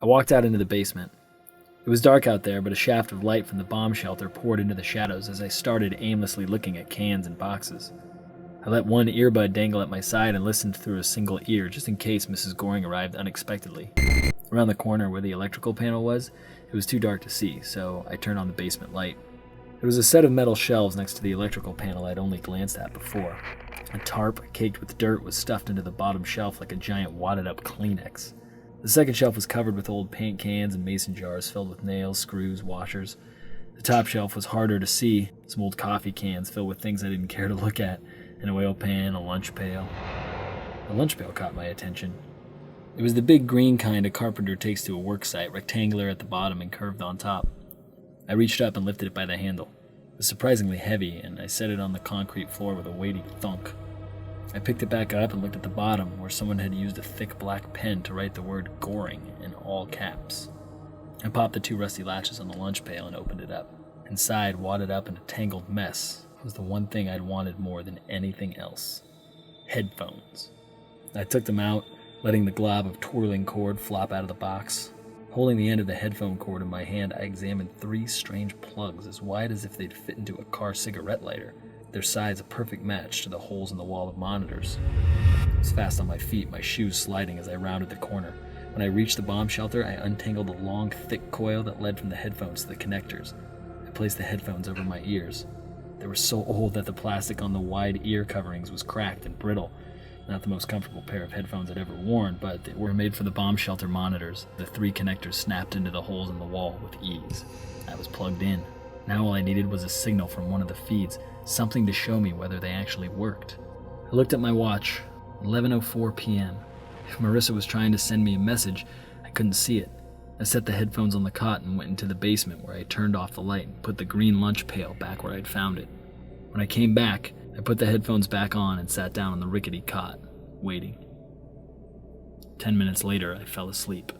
I walked out into the basement. It was dark out there, but a shaft of light from the bomb shelter poured into the shadows as I started aimlessly looking at cans and boxes. I let one earbud dangle at my side and listened through a single ear just in case Mrs. Goring arrived unexpectedly. Around the corner where the electrical panel was, it was too dark to see, so I turned on the basement light. There was a set of metal shelves next to the electrical panel I'd only glanced at before. A tarp, caked with dirt, was stuffed into the bottom shelf like a giant wadded-up Kleenex. The second shelf was covered with old paint cans and mason jars filled with nails, screws, washers. The top shelf was harder to see, some old coffee cans filled with things I didn't care to look at, an oil pan, a lunch pail. The lunch pail caught my attention. It was the big green kind a carpenter takes to a work site, rectangular at the bottom and curved on top. I reached up and lifted it by the handle. It was surprisingly heavy, and I set it on the concrete floor with a weighty thunk. I picked it back up and looked at the bottom, where someone had used a thick black pen to write the word Goring in all caps. I popped the two rusty latches on the lunch pail and opened it up. Inside, wadded up in a tangled mess, was the one thing I'd wanted more than anything else. Headphones. I took them out, letting the glob of twirling cord flop out of the box. Holding the end of the headphone cord in my hand, I examined 3 strange plugs as wide as if they'd fit into a car cigarette lighter, their size a perfect match to the holes in the wall of monitors. I was fast on my feet, my shoes sliding as I rounded the corner. When I reached the bomb shelter, I untangled a long, thick coil that led from the headphones to the connectors. I placed the headphones over my ears. They were so old that the plastic on the wide ear coverings was cracked and brittle. Not the most comfortable pair of headphones I'd ever worn, but they were made for the bomb shelter monitors. The 3 connectors snapped into the holes in the wall with ease. I was plugged in. Now all I needed was a signal from one of the feeds, something to show me whether they actually worked. I looked at my watch, 11:04 p.m. If Marissa was trying to send me a message, I couldn't see it. I set the headphones on the cot and went into the basement where I turned off the light and put the green lunch pail back where I'd found it. When I came back, I put the headphones back on and sat down on the rickety cot, waiting. 10 minutes later, I fell asleep.